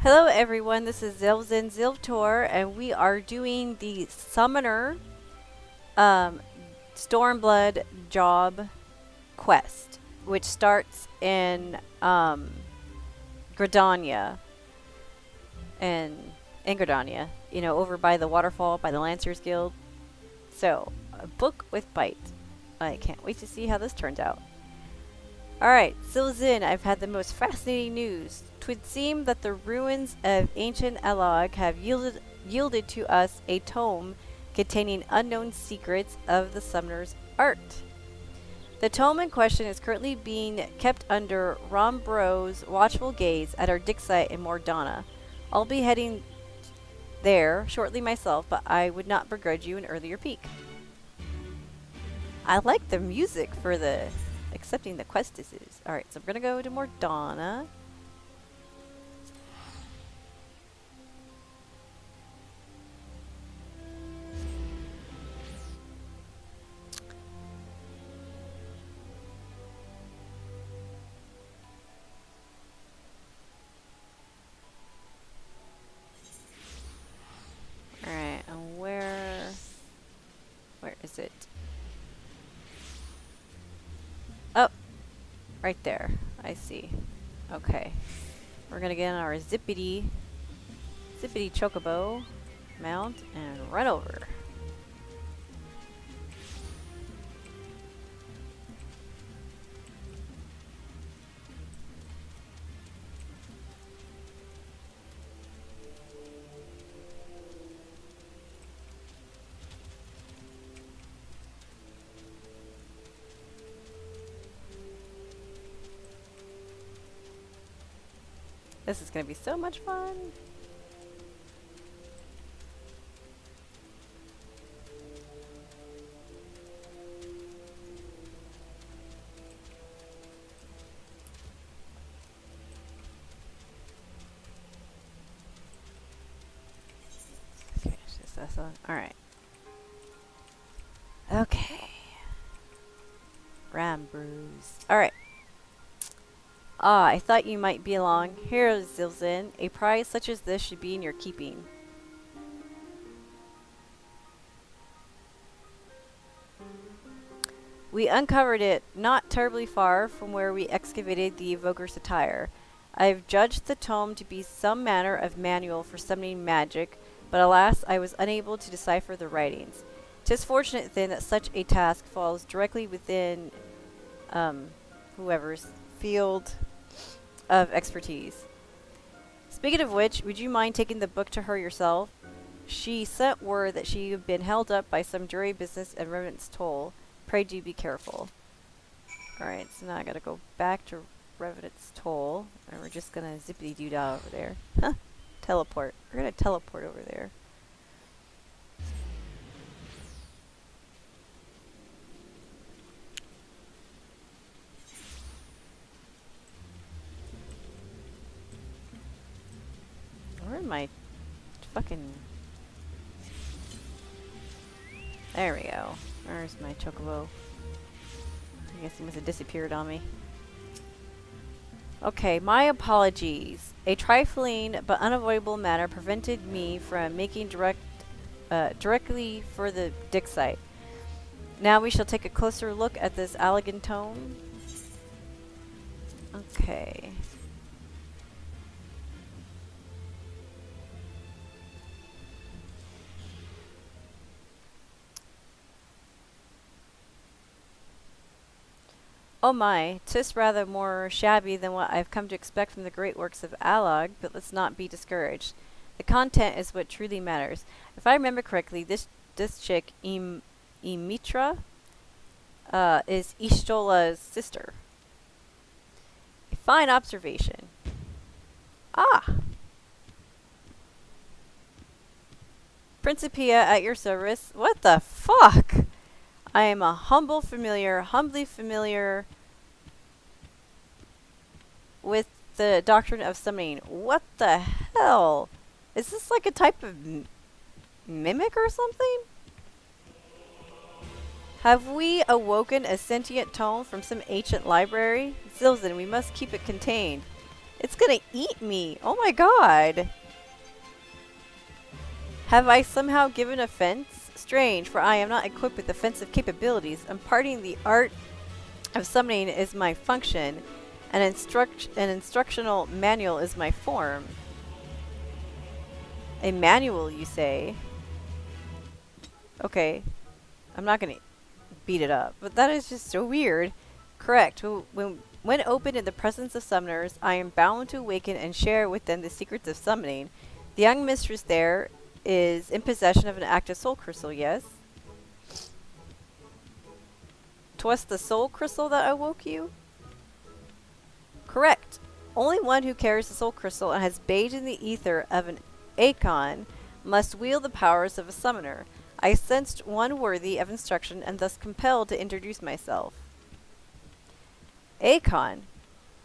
Hello everyone, this is ZilvzyneZilvtor and we are doing the Summoner um, Stormblood job quest, which starts in Gridania and in Gridania, over by the waterfall by the Lancers Guild. So, a book with bite. I can't wait to see how this turns out. Alright, Zilzyn, I've had the most fascinating news. 'Twould seem that the ruins of ancient Elag have yielded to us a tome containing unknown secrets of the summoner's art. The tome in question is currently being kept under Rombro's watchful gaze at our dig site in Mordana. I'll be heading there shortly myself, but I would not begrudge you an earlier peek. I like the music for the accepting the quest is. Alright, so I'm gonna go to Mordana. Alright, and where is it? Oh, right there. I see. Okay. We're gonna get on our zippity chocobo mount and run over. This is going to be so much fun. Okay, just this one. All right. Okay. Ram bruise. All right. Ah, I thought you might be along. Here, Zilzyn. A prize such as this should be in your keeping. We uncovered it not terribly far from where we excavated the evoker's attire. I've judged the tome to be some manner of manual for summoning magic, but alas, I was unable to decipher the writings. 'Tis fortunate then that such a task falls directly within whoever's field of expertise. Speaking of which, would you mind taking the book to her yourself? She sent word that she had been held up by some jury business at Revenant's Toll. Pray do be careful. Alright, so now I gotta go back to Revenant's Toll, and we're just gonna zippity-doo-dah over there. Huh. Teleport. We're gonna teleport over there. Where am I? Fucking. There we go. Where's my chocobo? I guess he must have disappeared on me. Okay, my apologies. A trifling but unavoidable matter prevented me from making directly for the dig site. Now we shall take a closer look at this elegant tome. Okay. Oh my, 'tis rather more shabby than what I've come to expect from the great works of Alog, but let's not be discouraged. The content is what truly matters. If I remember correctly, this chick, Imitra, is Ishtola's sister. A fine observation. Ah! Principia at your service. What the fuck? I am a humbly familiar with the doctrine of summoning. What the hell? Is this like a type of mimic or something? Have we awoken a sentient tome from some ancient library? Zilzyn, we must keep it contained. It's gonna eat me. Oh my god. Have I somehow given offense? Strange, for I am not equipped with offensive capabilities. Imparting the art of summoning is my function. An instructional manual is my form. A manual, you say? Okay. I'm not gonna beat it up, but that is just so weird. Correct. When opened in the presence of summoners, I am bound to awaken and share with them the secrets of summoning. The young mistress there is in possession of an active soul crystal, yes? 'Twas the soul crystal that awoke you? Correct. Only one who carries the soul crystal and has bathed in the ether of an Akon must wield the powers of a summoner. I sensed one worthy of instruction and thus compelled to introduce myself. Akon.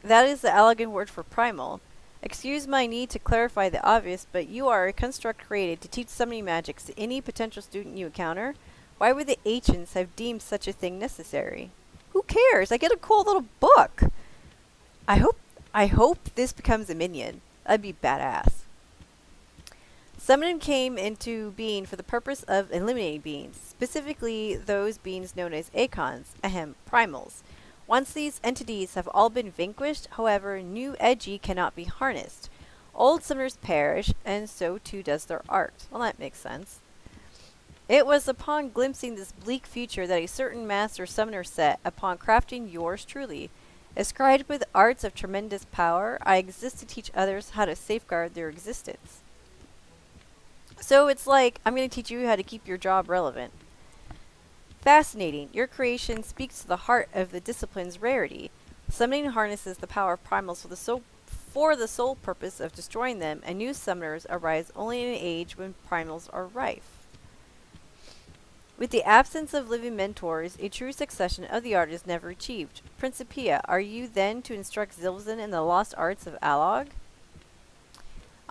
That is the elegant word for primal. Excuse my need to clarify the obvious, but you are a construct created to teach summoning magics to any potential student you encounter. Why would the ancients have deemed such a thing necessary? Who cares? I get a cool little book. I hope this becomes a minion. That'd be badass. Summoning came into being for the purpose of eliminating beings, specifically those beings known as Akons, primals. Once these entities have all been vanquished, however, new Edgy cannot be harnessed. Old summoners perish, and so too does their art. Well, that makes sense. It was upon glimpsing this bleak future that a certain master summoner set upon crafting yours truly. Ascribed with arts of tremendous power, I exist to teach others how to safeguard their existence. So it's like, I'm going to teach you how to keep your job relevant. Fascinating. Your creation speaks to the heart of the discipline's rarity. Summoning harnesses the power of primals for the sole purpose of destroying them, and new summoners arise only in an age when primals are rife. With the absence of living mentors, a true succession of the art is never achieved. Principia, are you then to instruct Zilvzyn in the lost arts of Alog?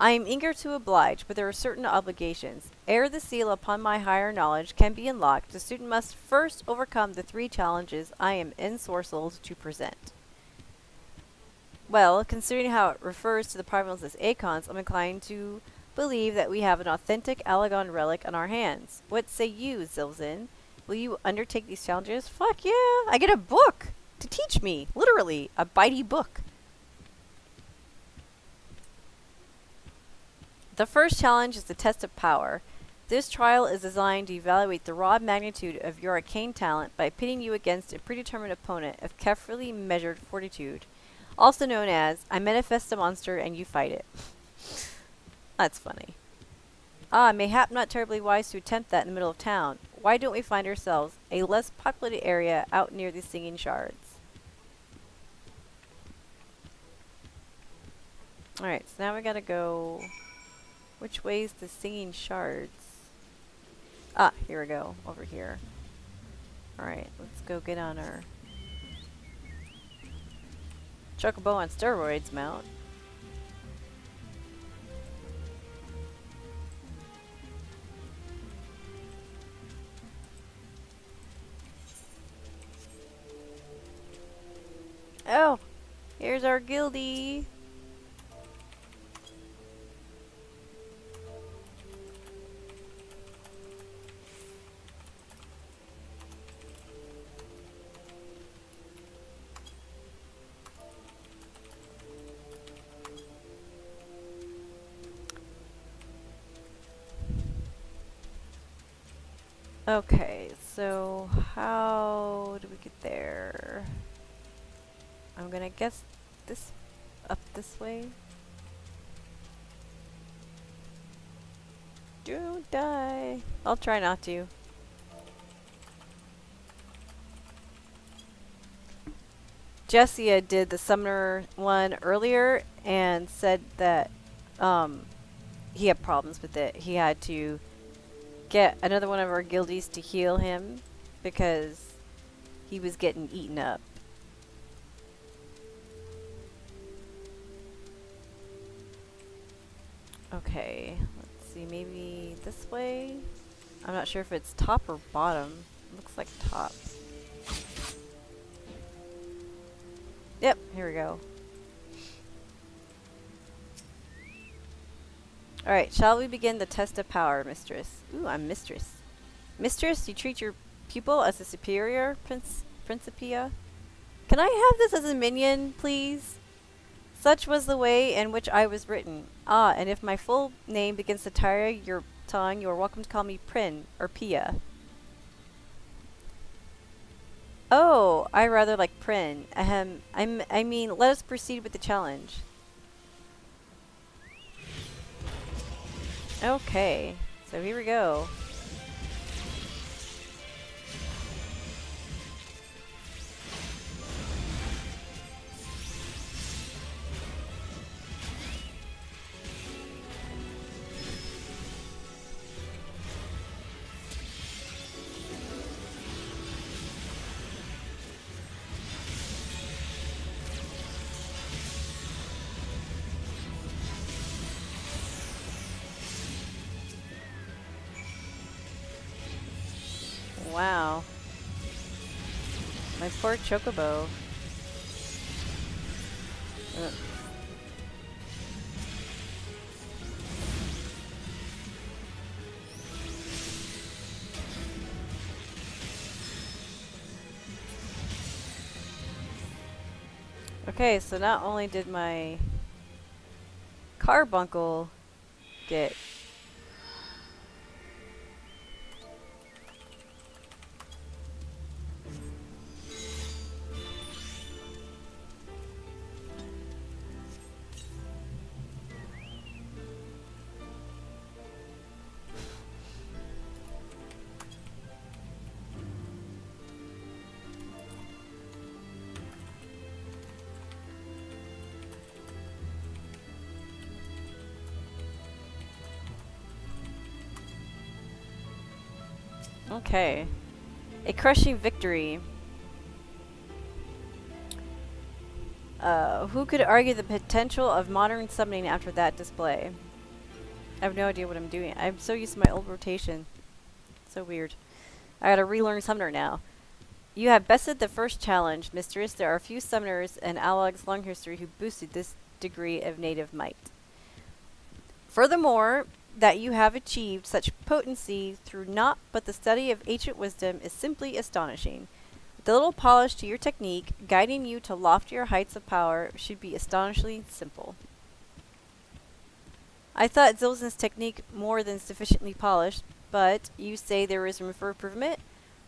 I am eager to oblige, but there are certain obligations. Ere the seal upon my higher knowledge can be unlocked, the student must first overcome the 3 challenges I am ensorcelled to present. Well, considering how it refers to the primals as Akons, I'm inclined to believe that we have an authentic Alagon relic on our hands. What say you, Zilvzyn? Will you undertake these challenges? Fuck yeah! I get a book to teach me! Literally, a bitey book. The first challenge is the test of power. This trial is designed to evaluate the raw magnitude of your arcane talent by pitting you against a predetermined opponent of carefully measured fortitude, also known as I manifest a monster and you fight it. That's funny. Mayhap not terribly wise to attempt that in the middle of town. Why don't we find ourselves a less populated area out near the singing shards? Alright, so now we gotta go... Which way's the singing shards? Here we go. Over here. Alright, let's go get on our Chocobo on steroids mount. Oh! Here's our guildie! Okay, so how do we get there? I'm gonna guess this up this way. Don't die. I'll try not to. Jessia did the summoner one earlier and said that he had problems with it. He had to get another one of our guildies to heal him because he was getting eaten up. Okay, let's see, maybe this way? I'm not sure if it's top or bottom. Looks like top. Yep, here we go. Alright, shall we begin the test of power, mistress? Ooh, I'm mistress. Mistress, you treat your pupil as a superior, Principia? Can I have this as a minion, please? Such was the way in which I was written. Ah, and if my full name begins to tire your tongue, you are welcome to call me Prin, or Pia. Oh, I rather like Prin. Ahem, I mean, let us proceed with the challenge. Okay, so here we go. Wow. My poor chocobo. Ugh. Okay, so not only did my carbuncle get okay. A crushing victory. Who could argue the potential of modern summoning after that display? I have no idea what I'm doing. I'm so used to my old rotation. So weird. I gotta relearn Summoner now. You have bested the first challenge, mistress. There are few summoners in Alog's long history who boosted this degree of native might. Furthermore, that you have achieved such potency through naught but the study of ancient wisdom is simply astonishing. The little polish to your technique, guiding you to loftier heights of power, should be astonishingly simple. I thought Zilvzyne's technique more than sufficiently polished, but you say there is room for improvement?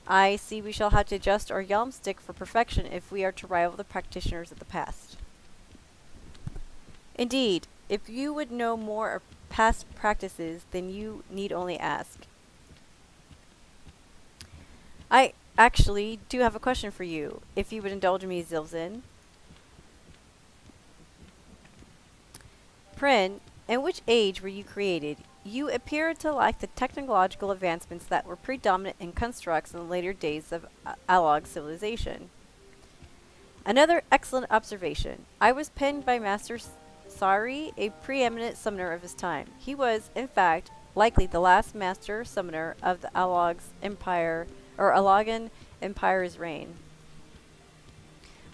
I see we shall have to adjust our yalmstick for perfection if we are to rival the practitioners of the past. Indeed, if you would know more of past practices, then you need only ask. I actually do have a question for you, if you would indulge me, Zilvzyne. Prin, in which age were you created? You appear to lack the technological advancements that were predominant in constructs in the later days of Alog civilization. Another excellent observation. I was penned by Master Sari, a preeminent summoner of his time. He was, in fact, likely the last master summoner of the Alog's empire, or Alogan Empire's reign.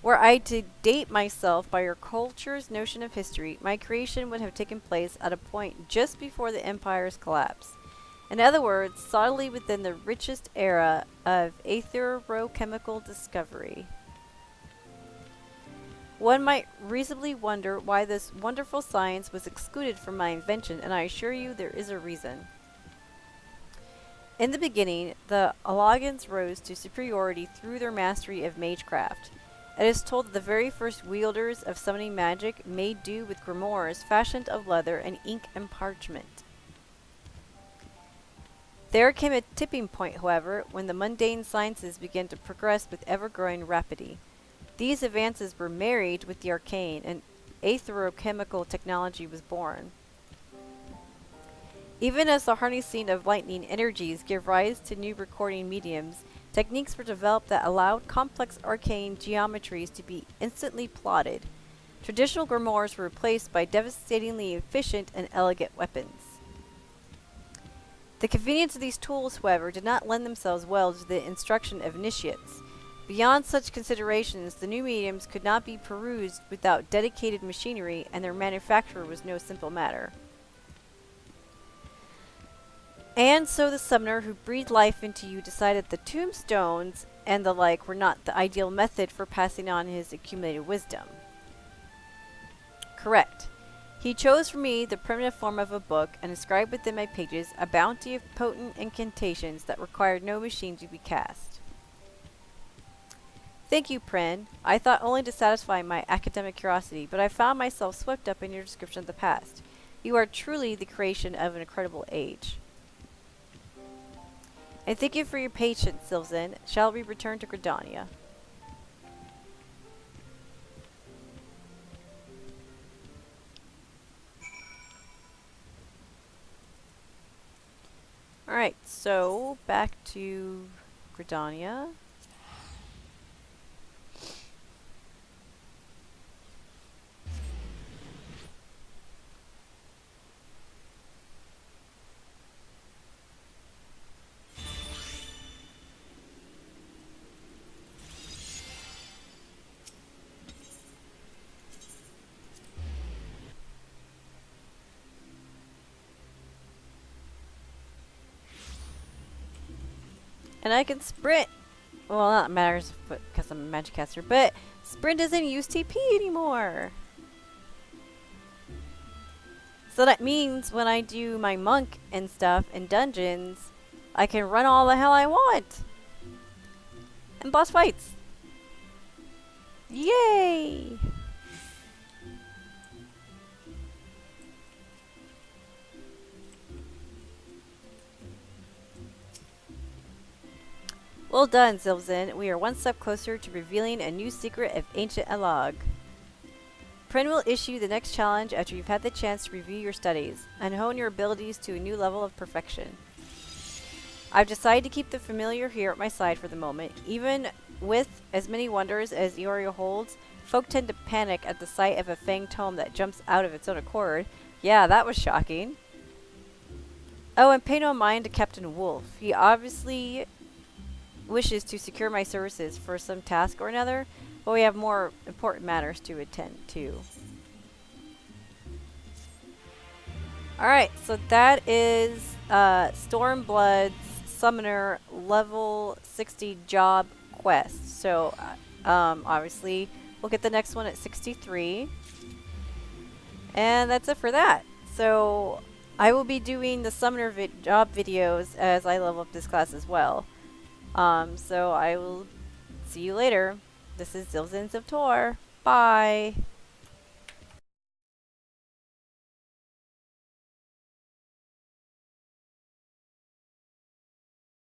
Were I to date myself by your culture's notion of history, my creation would have taken place at a point just before the Empire's collapse. In other words, solidly within the richest era of aetherochemical discovery. One might reasonably wonder why this wonderful science was excluded from my invention, and I assure you there is a reason. In the beginning, the Alogans rose to superiority through their mastery of magecraft. It is told that the very first wielders of summoning magic made do with grimoires fashioned of leather and ink and parchment. There came a tipping point, however, when the mundane sciences began to progress with ever-growing rapidity. These advances were married with the arcane, and aetherochemical technology was born. Even as the harnessing of lightning energies gave rise to new recording mediums, techniques were developed that allowed complex arcane geometries to be instantly plotted. Traditional grimoires were replaced by devastatingly efficient and elegant weapons. The convenience of these tools, however, did not lend themselves well to the instruction of initiates. Beyond such considerations, the new mediums could not be perused without dedicated machinery, and their manufacture was no simple matter. And so the summoner who breathed life into you decided the tombstones and the like were not the ideal method for passing on his accumulated wisdom. Correct. He chose for me the primitive form of a book and inscribed within my pages a bounty of potent incantations that required no machine to be cast. Thank you, Prin. I thought only to satisfy my academic curiosity, but I found myself swept up in your description of the past. You are truly the creation of an incredible age. And thank you for your patience, Zilvzyn. Shall we return to Gridania? Alright, so back to Gridania. And I can sprint. Well, not matters because I'm a magic caster, but sprint doesn't use TP anymore. So that means when I do my monk and stuff in dungeons, I can run all the hell I want. And boss fights. Yay! Well done, Zilvzyn. We are one step closer to revealing a new secret of ancient Elag. Prin will issue the next challenge after you've had the chance to review your studies and hone your abilities to a new level of perfection. I've decided to keep the familiar here at my side for the moment. Even with as many wonders as Ioria holds, folk tend to panic at the sight of a fanged tome that jumps out of its own accord. Yeah, that was shocking. Oh, and pay no mind to Captain Wolf. He obviously wishes to secure my services for some task or another, but we have more important matters to attend to. Alright, so that is Stormblood's Summoner level 60 job quest. So, obviously, we'll get the next one at 63. And that's it for that. So, I will be doing the Summoner job videos as I level up this class as well. So I will see you later. This is ZilvzyneZilvtor. Bye.